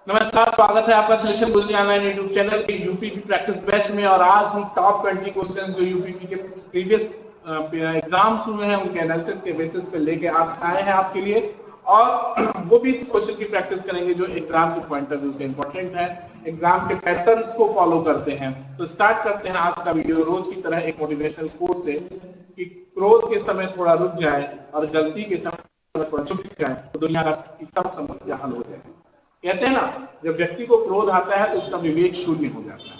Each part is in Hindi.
नमस्कार, स्वागत है आपका सॉल्यूशन गुरुजी ऑनलाइन यूट्यूब चैनल के यूपी की प्रैक्टिस बैच में। और आज हम टॉप 20 क्वेश्चंस जो यूपी के प्रीवियस एग्जाम्स हुए हैं उनके एनालिसिस के बेसिस पे लेके आए हैं आपके लिए, और वो भी इस क्वेश्चन की प्रैक्टिस करेंगे जो एग्जाम के पॉइंट ऑफ व्यू से इंपॉर्टेंट है, एग्जाम के पैटर्न्स को फॉलो करते हैं। तो स्टार्ट करते हैं आज का वीडियो रोज की तरह एक मोटिवेशनल कोट से कि क्रोध के समय थोड़ा रुक जाए और गलती के समय थोड़ा चुप जाए तो दुनिया की सब समस्या हल हो जाएगी। कहते हैं ना, जब व्यक्ति को क्रोध आता है तो उसका विवेक शून्य हो जाता है,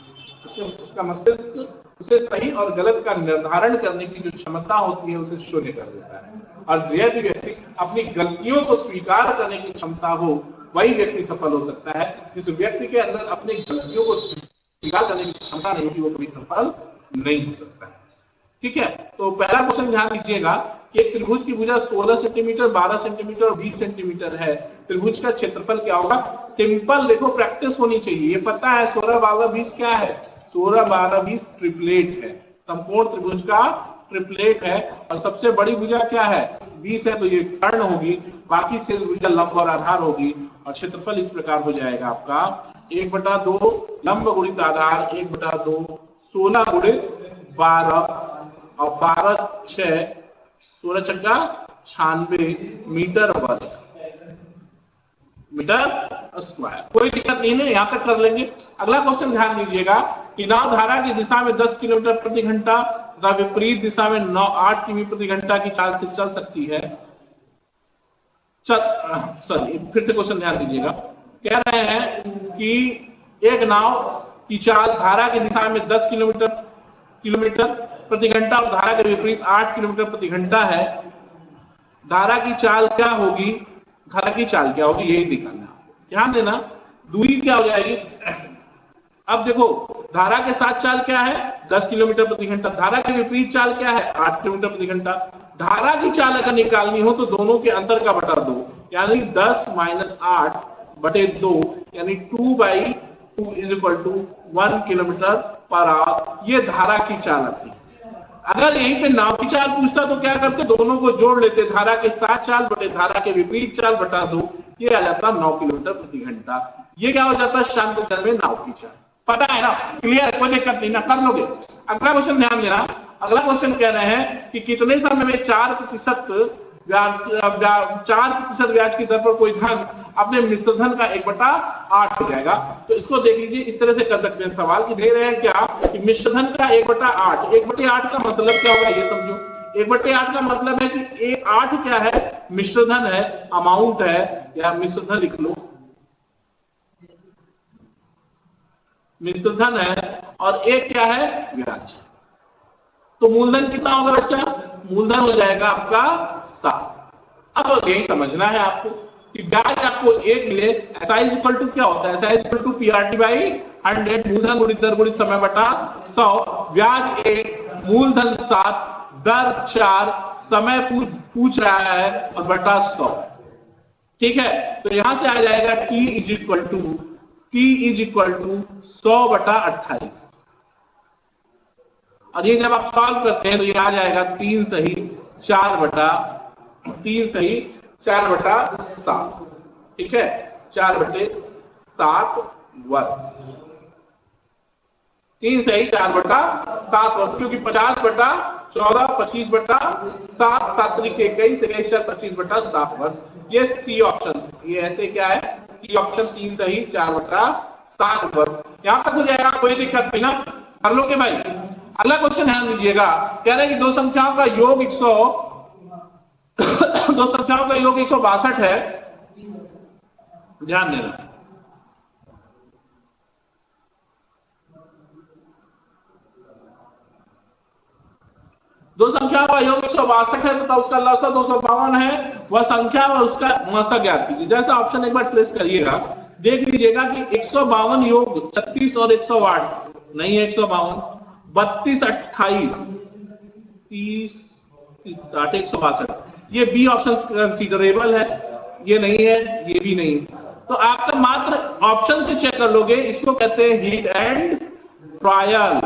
उसका मस्तिष्क उसे सही और गलत का निर्धारण करने की जो क्षमता होती है उसे शून्य कर देता है। और यदि व्यक्ति अपनी गलतियों को स्वीकार करने की क्षमता हो वही व्यक्ति सफल हो सकता है। जिस व्यक्ति के अंदर अपनी गलतियों को स्वीकार करने की क्षमता नहीं होती वो कभी सफल नहीं हो सकता। ठीक है, तो पहला क्वेश्चन ध्यान दीजिएगा कि एक त्रिभुज की भुजा 16 सेंटीमीटर, 12 सेंटीमीटर और 20 सेंटीमीटर है। त्रिभुज का क्षेत्रफल क्या होगा? सिंपल, देखो प्रैक्टिस होनी चाहिए। ये पता है 16, 12, 20 क्या है? 16, 12, 20 ट्रिपलेट है, संपूर्ण त्रिभुज का ट्रिपलेट है। और सबसे बड़ी भुजा क्या है? 20 है, तो ये कर्ण होगी, बाकी से भुजा लंब और आधार होगी। और क्षेत्रफल इस प्रकार हो जाएगा आपका 1/2 लंब गुणित आधार 1/2 16 गुणित 12 और 12 6 16 छक्का 96 मीटर वर्ग, मीटर स्क्वायर। कोई दिक्कत नहीं है, यहां तक कर लेंगे। अगला क्वेश्चन ध्यान दीजिएगा कि नाव धारा की दिशा में 10 किलोमीटर प्रति घंटा तथा विपरीत दिशा में 8 किमी प्रति घंटा की चाल से चल सकती है। सॉरी, फिर से क्वेश्चन ध्यान दीजिएगा। कह रहे हैं कि एक नाव की चाल धारा की दिशा में 10 किलोमीटर प्रति घंटा और धारा के विपरीत 8 किलोमीटर प्रति घंटा है। धारा की चाल क्या होगी? धारा की चाल क्या होगी यही दिखाना। ध्यान देना, दूरी क्या हो जाएगी? अब देखो, धारा के साथ चाल क्या है? 10 किलोमीटर प्रति घंटा। धारा के विपरीत चाल क्या है? 8 किलोमीटर प्रति घंटा। धारा की चाल अगर निकालनी हो तो दोनों के अंतर का बटा 2, यानी 10 - 8/2 यानी 2/2 = 1 किलोमीटर पर आवर। ये धारा की चाल आती है। अगर यहीं पे नाव की चाल पूछता तो क्या करते? दोनों को जोड़ लेते, धारा के साथ चाल बटे धारा के विपरीत चाल बटा 2, ये आ जाता 9 किलोमीटर प्रति घंटा। ये क्या हो जाता? शांत जल में नाव की चाल। पता है ना? क्लियर, कोई दिक्कत नहीं ना, कर लोगे। अगला क्वेश्चन ध्यान देना। अगला क्वेश्चन कह रहे हैं कि कितने समय में 4% ब्याज की दर पर कोई धन अपने मिश्र धन का 1/8 हो जाएगा। तो इसको देख लीजिए, इस तरह से कर सकते हैं सवाल कि दे रहे हैं क्या कि मिश्र धन का 1/8। 1/8 का मतलब क्या होगा ये समझो। 1/8 का मतलब है कि 8 क्या है? मिश्र धन है, अमाउंट है, या मिश्र धन लिख लो, मिश्र धन है, और 1 क्या है? ब्याज। तो मूलधन कितना होगा बच्चा? मूलधन हो जाएगा आपका 7। अब यही समझना है आपको कि ब्याज आपको 1 मिले, SI = क्या होता है? SI = PRT/100, मूलधन गुणित दर गुणित समय बटा 100। ब्याज 1, मूलधन 7, दर 4, समय पूछ रहा है और बटा 100। ठीक है, तो यहां से आ जाएगा T = 100/28। और ये जब आप सॉल्व करते हैं तो ये आ जाएगा 3 सही 4/7। ठीक है, 4/7 वर्ष। 3 सही 4/7 वर्ष, क्योंकि 50/14, 25/7, 7 × 21, 25/7 वर्ष। ये सी ऑप्शन, ये ऐसे क्या है? सी ऑप्शन 3 सही 4/7 वर्ष। यहां तक हो जाएगा, कोई दिक्कत नहीं ना, कर लो के भाई। अगला क्वेश्चन ध्यान दीजिएगा। कह रहे हैं कि दो संख्याओं का योग 162 है। ध्यान देना, दो संख्याओं का योग 162 है तथा उसका लसा 252 है। वह संख्या और उसका मसा ज्ञात कीजिए। जैसा ऑप्शन एक बार ट्रेस करिएगा, देख लीजिएगा कि 152 योग 36 और 108 नहीं है। 152 32 28 30 60 162, ये बी ऑप्शन कंसीडरेबल है, ये नहीं है, ये भी नहीं। तो आपका मात्र ऑप्शन से चेक कर लोगे, इसको कहते हैं हीट एंड ट्रायल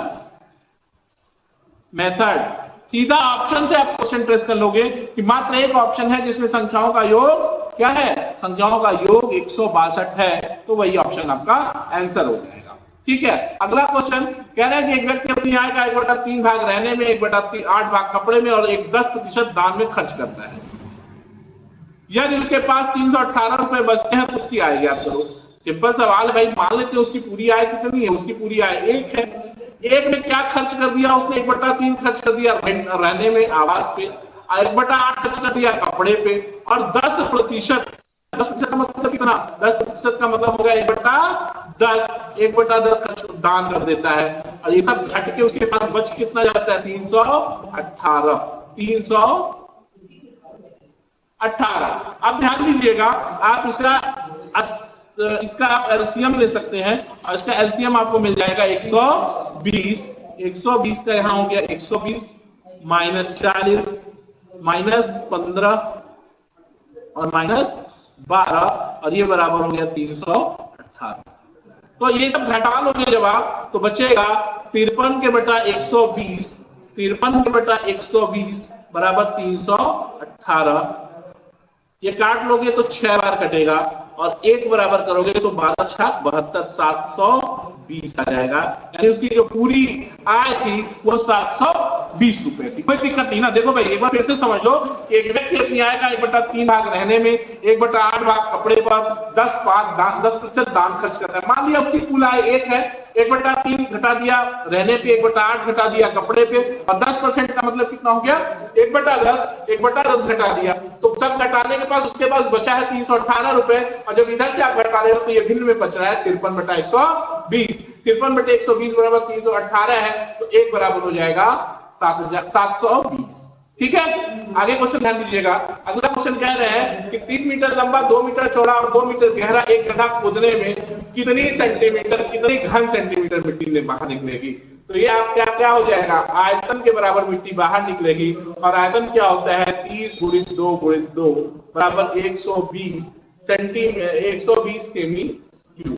मेथड। सीधा ऑप्शन से आप क्वेश्चन ट्रेस कर लोगे कि मात्र एक ऑप्शन है जिसमें संख्याओं का योग क्या है? संख्याओं का योग 162 है। तो वही ऑप्शन आपका आंसर हो जाएगा। ठीक है, अगला क्वेश्चन कह रहा है कि एक व्यक्ति अपनी आय का 1/3 भाग रहने में, 1/8 भाग कपड़े में और 10% दान में खर्च करता है। यदि उसके पास 318 रुपए बचते हैं तो उसकी आय ज्ञात करो। सिंपल सवाल है भाई, मान लेते हैं उसकी पूरी आय कितनी है, उसकी पूरी आय 1 है। 1 में क्या खर्च कर दिया उसने, 1/3 खर्च कर दिया रहने में, आवास पे, 1/8 खर्च कर दिया कपड़े पे, और 10% का मतलब कितना, 10% का मतलब होगा 1/10, 1/10 खर्च दान कर देता है, और ये सब घट के उसके पास बच कितना जाता है, 318। 318। अब ध्यान दीजिएगा, आप इसका आप एलसीएम ले सकते हैं, और इसका एलसीएम आपको मिल जाएगा 120। 120 का यहां हो गया 120 -40 -15 और -12, और ये बराबर हो गया 318। तो ये सब घटा लोगे जब आप, तो बचेगा 53 के बटा 120, 53 के बटा 120 बराबर 318। ये काट लोगे तो 6 बार कटेगा, और 1 बराबर करोगे तो 12 छक 72, 720 आ जाएगा। यानी उसकी जो पूरी आय थी वो 720 रुपए थी। कोई दिक्कत नहीं ना। देखो भाई, एक बार फिर से समझ लो, एक व्यक्ति अपनी आय का 1/3 भाग रहने में, 1/8 भाग कपड़े पर, 10% दान खर्च करता है। मान लिया उसकी कुल आय 1 है, 1/3 घटा दिया रहने पे, 1/8 घटा दिया कपड़े पे, और 10% का मतलब कितना हो गया, 1/10, 1/10 घटा दिया, तो सब घटाने के पास उसके पास बचा है 318 रुपए, और जब इधर से आप घटा रहे हो तो ये भिन्न में बच रहा है 53/120। 53/120 बराबर 318 है, तो 1 बराबर हो जाएगा 720। ठीक है, आगे क्वेश्चन ध्यान दीजिएगा। अगला क्वेश्चन कह रहे हैं कि 30 मीटर लंबा, 2 मीटर चौड़ा और 2 मीटर गहरा एक गड्ढा खोदने में कितनी घन सेंटीमीटर मिट्टी बाहर निकलेगी। तो ये आप क्या हो जाएगा, आयतन के बराबर मिट्टी बाहर निकलेगी, और आयतन क्या होता है, 30 × 2 × 2 बराबर 120 सेमी क्यूब।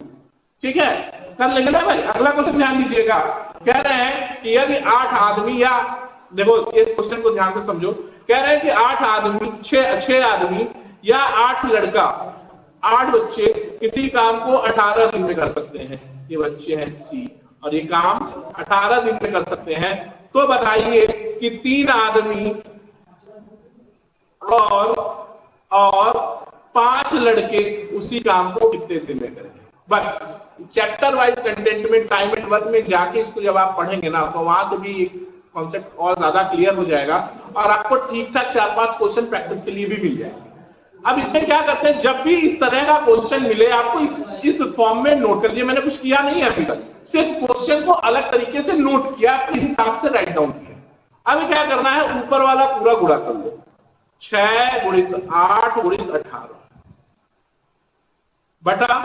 ठीक है, कर लेंगे ना भाई। अगला क्वेश्चन ध्यान दीजिएगा, कह रहे हैं कि यदि 8 आदमी, या देखो इस क्वेश्चन को ध्यान से समझो, कह रहे हैं कि 8 आदमी, 6 आदमी या 8 लड़का, 8 बच्चे किसी काम को 18 दिन में कर सकते हैं। ये बच्चे हैं सी, और ये काम 18 दिन में कर सकते हैं। तो बताइए कि 3 आदमी और 5 लड़के उसी काम को कितने दिन में करेंगे। बस चैप्टर वाइज कंटेंट में, टाइम एंड वर्क में जाके इसको जब आप पढ़ेंगे ना, तो वहां से भी कॉन्सेप्ट और ज्यादा क्लियर हो जाएगा, और आपको ठीक ठाक 4-5 क्वेश्चन प्रैक्टिस के लिए भी मिल जाएंगे। अब इसमें क्या करते हैं, जब भी इस तरह का क्वेश्चन मिले आपको इस फॉर्म में नोट कर दिया। मैंने कुछ किया नहीं है अभी तक, सिर्फ क्वेश्चन को अलग तरीके से नोट किया, अपने हिसाब से राइट डाउन किया। अब क्या करना है, ऊपर वाला पूरा गुणा कर लो, 6 × 8 × 18 बटा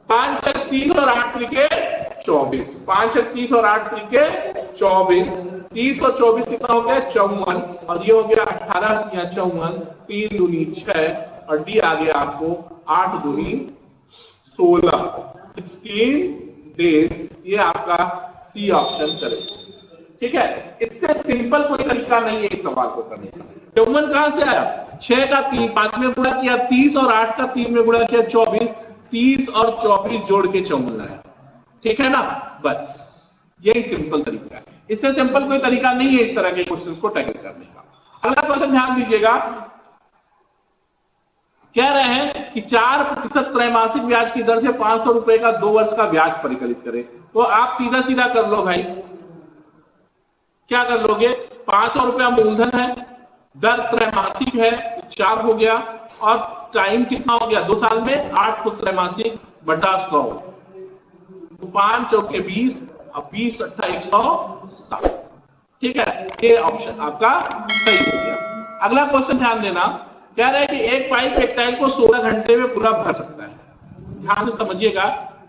5 × 30 और 8 × 24, 5 × 30 और 8 × 24, 30 और 24 कितना हो गया, 54, और ये हो गया 18 या 54, 3 दूनी 6, और डी आ गया आपको 8 दूनी 16, 16 डेज। ये आपका सी ऑप्शन करेगा। ठीक है, इससे सिंपल कोई तरीका नहीं है इस सवाल को करने का। 54 कहां से आया, 6 का 3 5 में गुणा किया, 30 और 8 का 3 में गुणा किया 24, 30 और 24 जोड़ के 54 लाया। ठीक है ना, बस यही सिंपल तरीका है। इससे सिंपल कोई तरीका नहीं है इस तरह के क्वेश्चंस को टैकल करने का। अगला क्वेश्चन ध्यान दीजिएगा, कह रहे हैं कि 4% त्रैमासिक ब्याज की दर से 500 रुपए का 2 वर्ष का ब्याज परिकलित करें। तो आप सीधा सीधा कर लो भाई, क्या कर लोगे, 500 रुपया मूलधन है, दर त्रैमासिक है, 4 हो गया, और टाइम कितना हो गया, 2 साल में 8 त्रैमासिक बटा 100, तो 5 चौके 20, और 20 × 8 160। ठीक है, ये ऑप्शन आपका सही हो गया। अगला क्वेश्चन ध्यान देना, कह रहे हैं कि एक पाइप एक टैंक को 16 घंटे में पूरा भर सकता है। ध्यान से समझिएगा,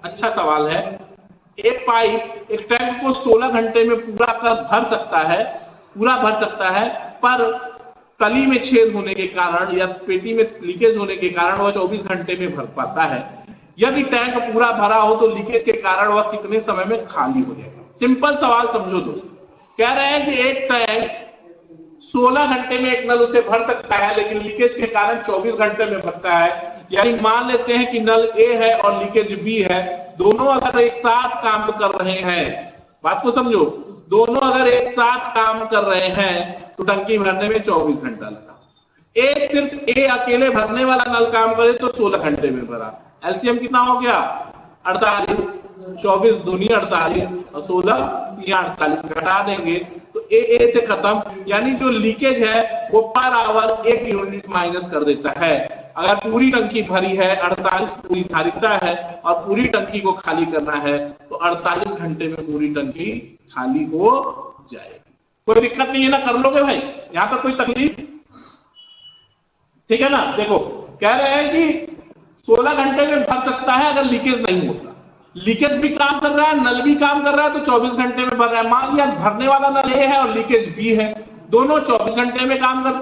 अच्छा सवाल है। एक पाइप एक टैंक को 16 घंटे में पूरा भर सकता है, पर तली में छेद होने के कारण या पेटी में लीकेज होने के कारण वह 24 घंटे में भर पाता है। यदि टैंक पूरा भरा हो तो लीकेज के कारण वह कितने समय में खाली हो जाएगा। सिंपल सवाल समझो दोस्तों, कह रहे हैं कि एक टैंक 16 घंटे में एक नल उसे भर सकता है, लेकिन लीकेज के कारण 24 घंटे में भरता है। यानी मान लेते हैं कि नल ए है और लीकेज बी है, दोनों अगर एक साथ काम कर रहे हैं, बात को समझो, दोनों अगर एक साथ काम कर रहे हैं तो टंकी भरने में 24 घंटा लगा। सिर्फ ए अकेले भरने वाला नल काम करे तो 16 घंटे में भरा। एलसीएम कितना हो गया? 48, 24 दूनी 48 और 16 48 घटा देंगे तो ए से खत्म। यानी जो लीकेज है वो पर आवर 1 यूनिट माइनस कर देता है। अगर पूरी टंकी भरी है, 48 पूरी धारिता है और पूरी टंकी को खाली करना है तो 48 घंटे में पूरी टंकी खाली हो जाएगी। कोई दिक्कत नहीं है ना? कर लोगे भाई? यहां पर कोई तकलीफ? ठीक है ना? देखो कह रहे हैं कि 16 घंटे में भर सकता है अगर लीकेज नहीं होता। लीकेज भी काम कर रहा है, नल भी काम कर रहा है तो 24 घंटे में भर रहा है। मान लिया भरने वाला नल ए है और लीकेज बी है, दोनों 24 घंटे में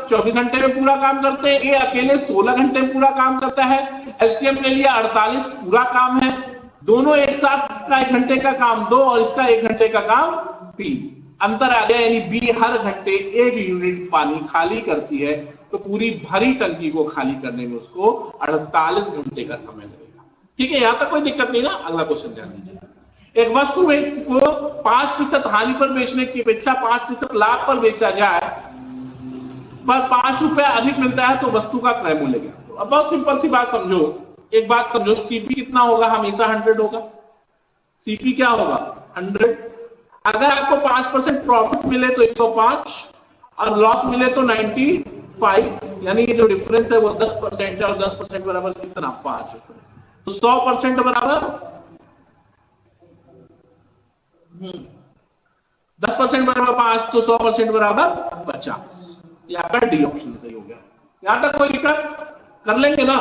24 घंटे में पूरा काम करते हैं। ए अकेले 16 घंटे में पूरा काम करता है। एलसीएम ले लिया 48 पूरा काम है। दोनों एक साथ का 1 घंटे का काम 2 और इसका 1 घंटे का काम 3, अंतर आ गया। यानी बी हर घंटे 1 यूनिट पानी खाली करती है तो पूरी भरी टंकी को खाली करने में उसको 48 घंटे का समय लगेगा। ठीक है, यहां तक कोई दिक्कत नहीं ना? अगला क्वेश्चन ध्यान दीजिए। एक वस्तु को 5% हानि पर बेचने की अपेक्षा 5% लाभ पर बेचा जाए पर 5 रुपया अधिक मिलता है तो वस्तु का क्रय मूल्य क्या? तो अब बहुत सिंपल सी बात समझो, एक बात समझो, सीपी कितना होगा? हमेशा 100 होगा। सीपी क्या होगा? 100। अगर आपको 5% प्रॉफिट मिले तो 105 और लॉस मिले तो 95, यानी ये जो डिफरेंस है वो 10% है और 10% बराबर कितना? 5 रुपए। तो 100% बराबर 10% बराबर 5 तो 100% बराबर 50। ये आपका डी ऑप्शन सही हो गया। यहां तक कोई दिक्कत? कर लेंगे ना?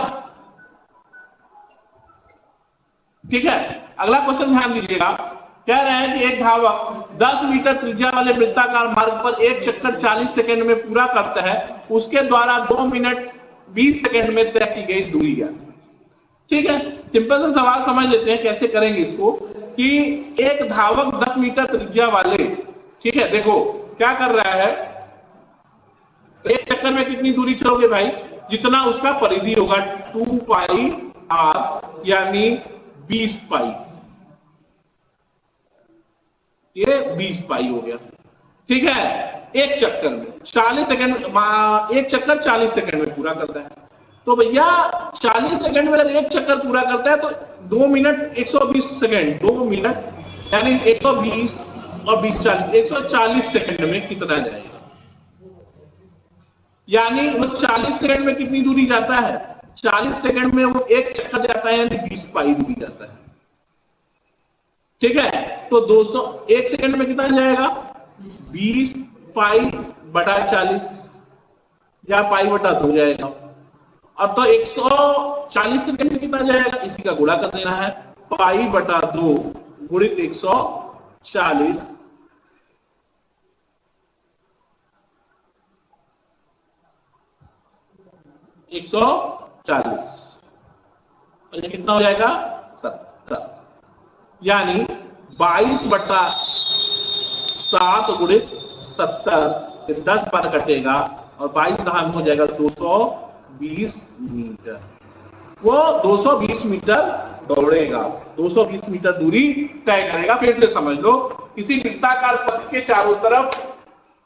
ठीक है, अगला क्वेश्चन ध्यान दीजिएगा। कह रहे हैं कि एक धावक 10 मीटर त्रिज्या वाले वृत्ताकार मार्ग पर एक चक्कर 40 सेकंड में पूरा करता है, उसके द्वारा 2 मिनट 20 सेकंड में तय की गई दूरी क्या? ठीक है, सिंपल सा सवाल समझ लेते हैं कैसे करेंगे इसको। कि एक धावक 10 मीटर त्रिज्या वाले, ठीक है, देखो क्या कर रहा है, एक चक्कर में कितनी दूरी चलोगे भाई? जितना उसका परिधि होगा 2 पाई आर यानी 20 पाई, ये 20 पाई हो गया। ठीक है, एक चक्कर में 40 सेकंड, एक चक्कर 40 सेकंड में पूरा करता है। तो भैया 40 सेकंड में अगर एक चक्कर पूरा करता है तो 2 मिनट 120 सेकंड, 2 मिनट यानी 120 और 20 40 140 सेकंड में कितना जाएगा? यानी वो 40 सेकंड में कितनी दूरी जाता है? 40 सेकंड में वो एक चक्कर जाता है यानी 20 पाई दूरी जाता है। ठीक है, तो 200 1 सेकंड में कितना जाएगा? 20 पाई बटा 40 या पाई बटा 2 जाएगा। अब तो 140 सेकंड में कितना जाएगा? इसी का गुणा कर देना है, पाई बटा 2 गुणित 140 140 और ये कितना हो जाएगा? 70, यानी 22 बटा 7 गुणित 70, 10 बार कटेगा और 22 धाम हो जाएगा 220 मीटर। वो 220 मीटर दौड़ेगा, 220 मीटर दूरी तय करेगा। फिर से समझ लो, किसी वृत्ताकार पथ के चारों तरफ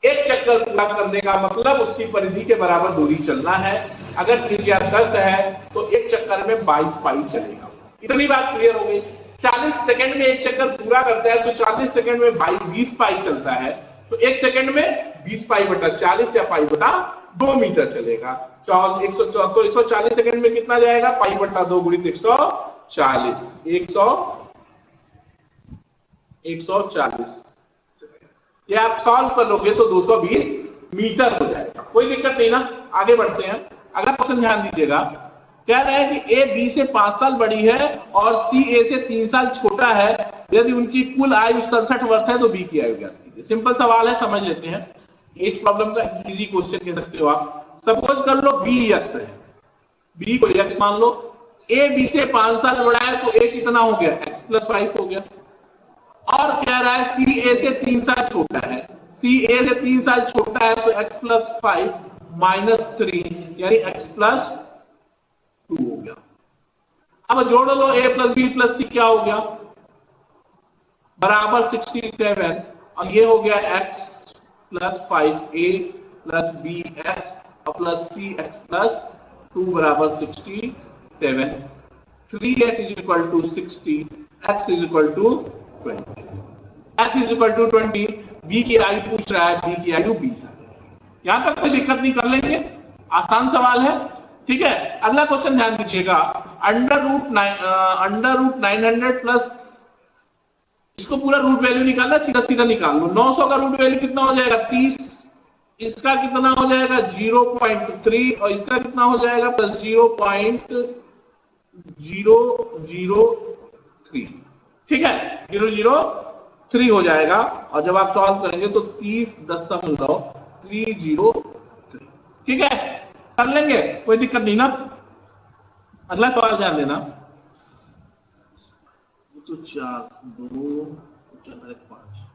एक चक्कर पूरा करने का मतलब उसकी परिधि के बराबर दूरी चलना है। अगर त्रिज्या 10 है तो एक चक्कर में 22 पाई चलेगा। इतनी बात क्लियर हो गई। 40 सेकंड में एक चक्कर पूरा करता है तो 40 सेकंड में 20 पाई चलता है, तो एक सेकंड में 20 पाई बटा 40 या पाई बटा 2 मीटर चलेगा। तो 140 सेकंड में कितना जाएगा? पाई बटा 2 गुणित 140, 140। ये आप सॉल्व कर लोगे तो 220 मीटर हो जाएगा। कोई दिक्कत नहीं ना? आगे बढ़ते हैं। अगला क्वेश्चन ध्यान दीजिएगा। कह रहे हैं कि ए बी से 5 साल बड़ी है और सी ए से 3 साल छोटा है। यदि उनकी कुल आयु 67 वर्ष है तो बी की आयु ज्ञात कीजिए। सिंपल सवाल है, समझ लेते हैं। एज प्रॉब्लम का इजी क्वेश्चन कह सकते हो आप। सपोज कर लो बी एक्स है, बी को एक्स मान लो। ए बी से 5 साल बड़ा है तो ए कितना हो गया? एक्स प्लस 5 हो गया। और कह रहा है सी ए से 3 साल छोटा है, सी ए से 3 साल छोटा है तो x+5 -3 यानी x+2 हो गया। अब जोड़ लो, a प्लस बी प्लस सी क्या हो गया, बराबर 67, और ये हो गया x plus 5a plus b x और प्लस सी एक्स प्लस 2 बराबर 67, 3x is equal to 60, x is equal to 20, x is equal to 20, b की आयु पूछ रहा है, b की आयु 20 है। यहां तक कोई दिक्कत नहीं, कर लेंगे, आसान सवाल है, ठीक है। अगला क्वेश्चन ध्यान दीजिएगा, अंडर रूट 900 प्लस, इसको पूरा रूट वैल्यू निकालना, सीधा सीधा निकाल लो। 900 का रूट वैल्यू कितना हो जाएगा 30, इसका कितना हो जाएगा 0.3 और इसका कितना हो जाएगा प्लस 0.003, ठीक है, 003 हो जाएगा। और जब आप सॉल्व करेंगे तो 30.303, ठीक है, कर लेंगे, कोई दिक्कत नहीं ना। अगला सवाल ध्यान देना, तो 4 2 4 5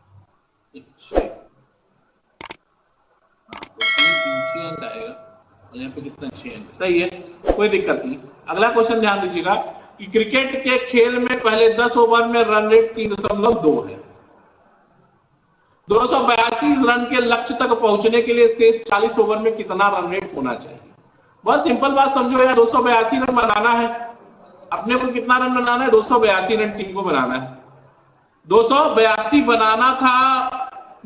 1 6, तो 3 अंक आएगा और यहाँ पे कितना 6 अंक, सही है, कोई दिक्कत नहीं। अगला क्वेश्चन ध्यान दीजिएगा कि क्रिकेट के खेल में पहले 10 ओवर में रन रेट 3.2 है, 282 रन के लक्ष्य तक पहुंचने के लिए शेष 40 ओवर में कितना रन रेट होना चाहिए। बहुत सिंपल बात समझो यार, 282 रन बनाना है अपने को, कितना रन बनाना है 282 रन टीम को बनाना है, 282 बनाना था,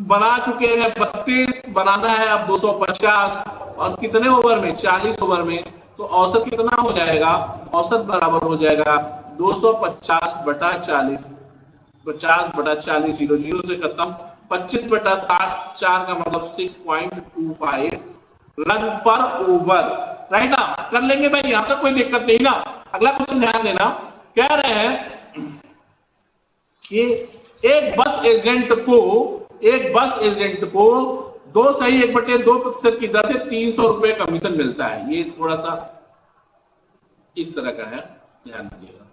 बना चुके हैं 32, बनाना है अब 250, और कितने ओवर में 40 ओवर में, तो औसत कितना हो जाएगा, औसत बराबर हो जाएगा 250/40, 50/40, 0 से खत्म, 25/60, 4 का मतलब 6.25 रन पर ओवर, राइट ना, कर लेंगे भाई, यहां तक कोई दिक्कत नहीं ना। अगला क्वेश्चन ध्यान देना, कह रहे हैं कि एक बस एजेंट को 2 सही 1/2% की दर से 300 रुपए कमीशन मिलता है। ये थोड़ा सा इस तरह का है, ध्यान दीजिएगा।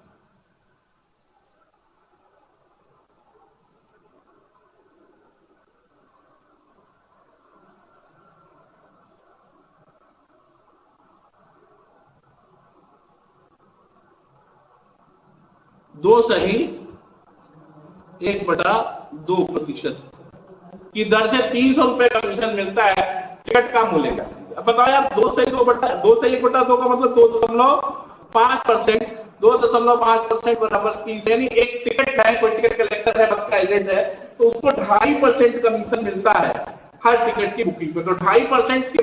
दो सही 1/2% की दर से 300 रुपए कमीशन मिलता है टिकट का मूल्य का। अब बताओ यार, 2 सही 1/2 का मतलब 2.5%, 2.5% बराबर 30, यानी एक टिकट है, कोई टिकट कलेक्टर है, बस का एजेंट है, तो उसको 2.5% कमीशन मिलता है हर टिकट की बुकिंग पे। तो 2.5% के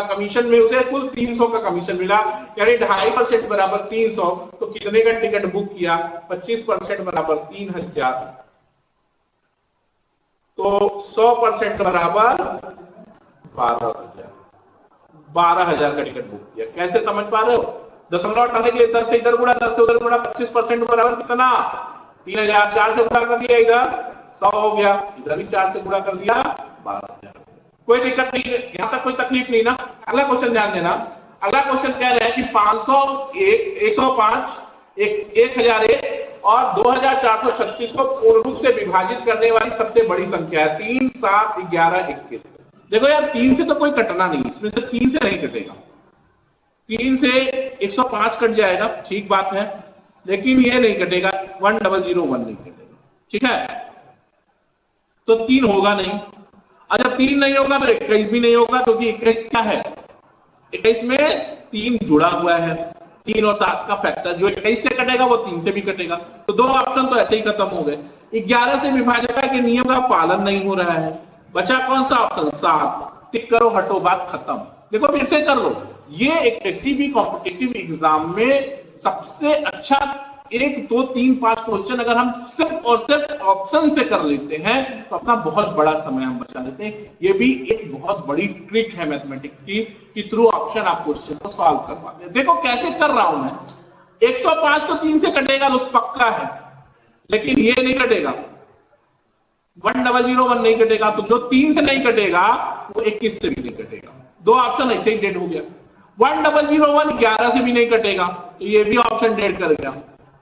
कमीशन में उसे कुल 300 का कमीशन मिला, यानी 2.5% बराबर 300, तो कितने का टिकट बुक किया, 25% बराबर 3000, तो 100% बराबर 12,000 का टिकट बुक किया। कैसे समझ पा रहे हो, दशमलव हटाने के लिए 10 से इधर गुणा, 10 से उधर गुणा, 25% बराबर कितना 3000, 4 से गुणा कर दिया इधर 100 हो गया, इधर भी 4 से गुणा कर दिया 12,000, कोई दिक्कत नहीं, यहां तक कोई तकलीफ नहीं ना। अगला क्वेश्चन ध्यान देना, अगला क्वेश्चन कह रहे हैं कि 501, 105, 1001 और 2436 को पूर्ण रूप से विभाजित करने वाली सबसे बड़ी संख्या है 3, 7, 11, 21। देखो यार, 3 से तो कोई कटना नहीं, इसमें से 3 से नहीं कटेगा, 3 से 105 कट जाएगा, ठीक बात है, लेकिन ये नहीं कटेगा, 1001 नहीं कटेगा, ठीक है, तो 3 होगा नहीं। और जब 3 नहीं होगा तो 21 भी नहीं होगा, क्योंकि 21 क्या है, 21 में 3 जुड़ा हुआ है, 3 और 7 का फैक्टर, जो 21 से कटेगा वो 3 से भी कटेगा, तो 2 ऑप्शन तो ऐसे ही खत्म हो गए। 11 से विभाजन के नियम का पालन नहीं हो रहा है, बचा कौन सा ऑप्शन 7, टिक करो, हटो, बात खत्म। देखो फिर से कर लो, ये एक किसी भी कॉम्पिटिटिव एग्जाम में सबसे अच्छा 1, 2, 3, 5 क्वेश्चन अगर हम सिर्फ और सिर्फ ऑप्शन से कर लेते हैं तो अपना बहुत बड़ा समय हम बचा लेते हैं। ये भी एक बहुत बड़ी ट्रिक है मैथमेटिक्स की कि थ्रू ऑप्शन आप क्वेश्चन को सॉल्व कर पाते हैं। देखो कैसे कर रहा हूं मैं, 105 तो 3 से कटेगा, तो पक्का है, लेकिन ये नहीं कटेगा, 1001 नहीं कटेगा, तो जो 3 से नहीं कटेगा वो 21 से भी नहीं कटेगा, 2 ऑप्शन ऐसे ही डेड हो गया। 1001 11 से भी नहीं कटेगा, तो ये भी ऑप्शन डेड कर गया,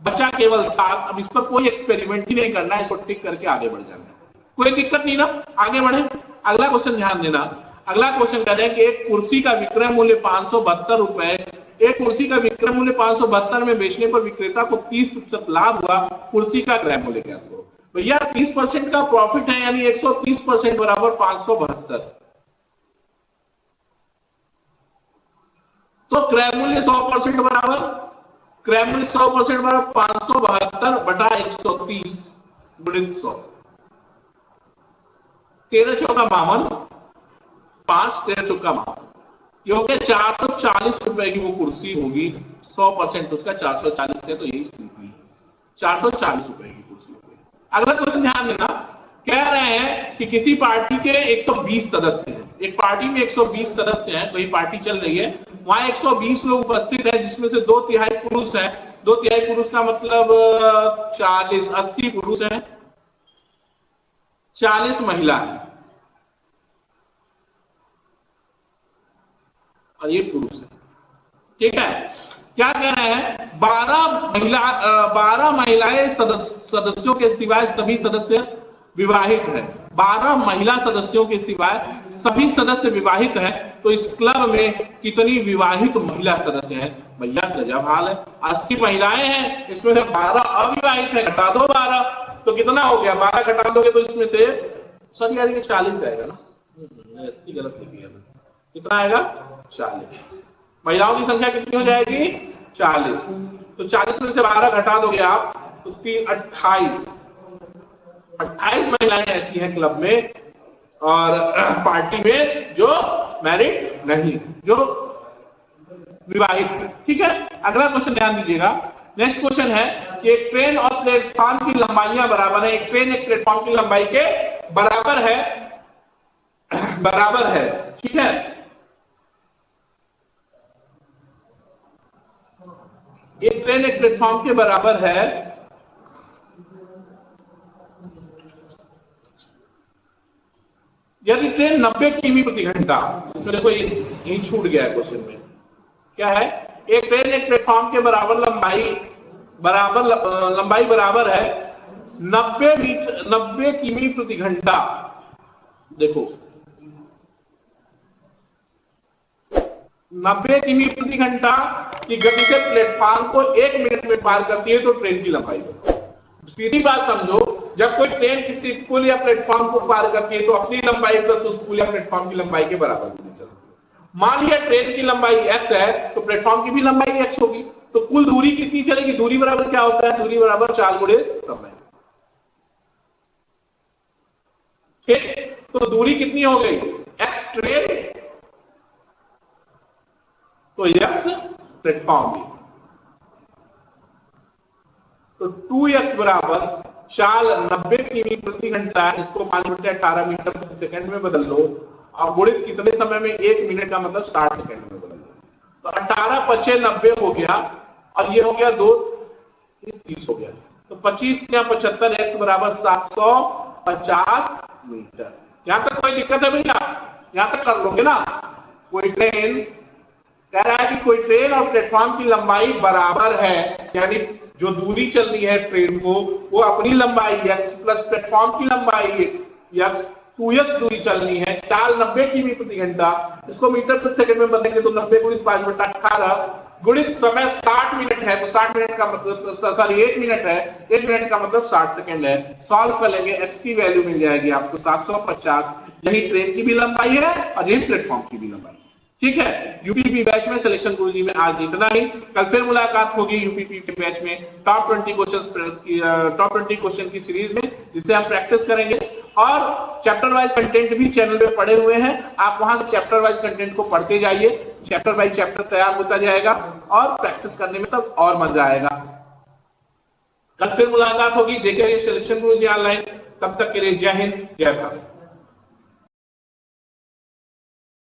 बचा केवल 7। अब इस पर कोई एक्सपेरिमेंट ही नहीं करना है, इसको टिक करके आगे बढ़ जाना है, कोई दिक्कत नहीं ना, आगे बढ़े। अगला क्वेश्चन ध्यान देना, अगला क्वेश्चन कह रहे हैं कि एक कुर्सी का विक्रय मूल्य 572 रुपए एक कुर्सी का विक्रय मूल्य 572 में बेचने पर विक्रेता को 30% लाभ हुआ, कुर्सी का क्रय मूल्य क्या करो भैया? 30% का प्रॉफिट है, यानी 130% बराबर 572, तो क्रय मूल्य 100% बराबर, क्रय मूल्य 100% बराबर 572 बटा 130 गुणित 100, 13 चौका 52, 5 13 चौका 52, ये हो गया 440 रुपए की वो कुर्सी होगी, 100% उसका 440 है, तो यही सीधी 440 रुपए की कुर्सी होगी। अगला क्वेश्चन ध्यान देना, कह रहे हैं कि किसी पार्टी के 120 सदस्य हैं, एक पार्टी में 120 सदस्य हैं, कोई पार्टी चल रही है, वहां 120 लोग उपस्थित हैं, जिसमें से 2/3 पुरुष हैं, 2/3 पुरुष का मतलब 40 80 पुरुष हैं, 40 महिला है और ये पुरुष है, ठीक है। क्या कह रहे हैं? 12 महिलाएं सदस्यों के सिवाय सभी सदस्य विवाहित हैं, 12 महिला सदस्यों के सिवाय सभी सदस्य विवाहित हैं, तो इस क्लब में कितनी विवाहित महिला सदस्य हैं? भैया गजब हाल है, 80 महिलाएं हैं, इसमें से 12 अविवाहित हैं, घटा दो 12, तो कितना हो गया? 12 घटा दोगे तो इसमें से सर यार ये 40 आएगा ना, 80 गलत लिख दिया, कितना आएगा? 40। महिलाओं की संख्या कितनी हो जाएगी? 40, तो 40 में से 12 घटा दोगे आप तो 28 महिलाएं ऐसी हैं क्लब में और पार्टी में जो मैरिड नहीं, जो विवाहित है, ठीक है। अगला क्वेश्चन ध्यान दीजिएगा, नेक्स्ट क्वेश्चन है कि एक ट्रेन और प्लेटफॉर्म की लंबाइयां बराबर है, एक ट्रेन एक प्लेटफॉर्म की लंबाई के बराबर है, ठीक है। एक ट्रेन एक प्लेटफॉर्म के बराबर है, यदि ट्रेन 90 किमी प्रति घंटा, इसमें देखो यही छूट गया है क्वेश्चन में, क्या है? एक ट्रेन एक प्लेटफॉर्म के बराबर लंबाई बराबर है 90 किमी प्रति घंटा, देखो 90 किमी प्रति घंटा की गति से प्लेटफॉर्म को 1 मिनट में पार करती है, तो ट्रेन की लंबाई है। सीधी बात समझो, जब कोई ट्रेन किसी पुल या प्लेटफॉर्म को पार करती है तो अपनी लंबाई प्लस उस पुल या प्लेटफॉर्म की लंबाई के बराबर होनी चाहिए। मान लिया ट्रेन की लंबाई x है तो प्लेटफॉर्म की भी लंबाई x होगी, तो कुल दूरी कितनी चलेगी? दूरी बराबर क्या होता है? दूरी बराबर 4 गुणे समय, ठीक। तो दूरी कितनी हो गई? x ट्रेन तो x प्लेटफॉर्म, तो 2x बराबर 90 किमी प्रति घंटा, इसको 5/18 मीटर प्रति सेकंड में बदल लो और गुणित कितने समय में? 1 मिनट का मतलब 60 सेकंड में बदल लो, तो 18 5 90 हो गया और ये हो गया 2 30 हो गया, तो 25 या 75 x बराबर 750 मीटर। यहां तक कोई दिक्कत है भैया? यहां तक कर लोगे ना? कोई ट्रेन कह रहा है कि कोई ट्रेन और प्लेटफॉर्म की लंबाई बराबर है, यानी जो दूरी चल रही है ट्रेन को वो अपनी लंबाई x प्लस प्लेटफॉर्म की लंबाई x 2x दूरी चलनी है, 90 किमी प्रति घंटा, इसको मीटर प्रति सेकंड में बदलेंगे तो 90 गुणित 5/18 गुणित समय 60 मिनट है, तो 60 मिनट का मतलब सॉरी 1 मिनट है, 1 मिनट का मतलब 60 सेकंड है। सॉल्व कर लेंगे, x की वैल्यू मिल जाएगी आपको 750, यही ट्रेन की भी लंबाई है और यही प्लेटफॉर्म की भी लंबाई, ठीक है। यूपीपी बैच में सिलेक्शन गुरुजी में आज इतना ही, कल फिर मुलाकात होगी यूपीपी के बैच में टॉप 20 क्वेश्चन की सीरीज में, जिससे हम प्रैक्टिस करेंगे और चैप्टर वाइज कंटेंट भी चैनल पे पड़े हुए हैं, आप वहां से चैप्टर वाइज कंटेंट को पढ़ते जाइए, चैप्टर बाय चैप्टर तैयार होता जाएगा और प्रैक्टिस करने में तब और मजा आएगा। कल फिर मुलाकात होगी, देखेंगे सिलेक्शन गुरुजी ऑनलाइन। तब तक के लिए जय हिंद, जय भारत।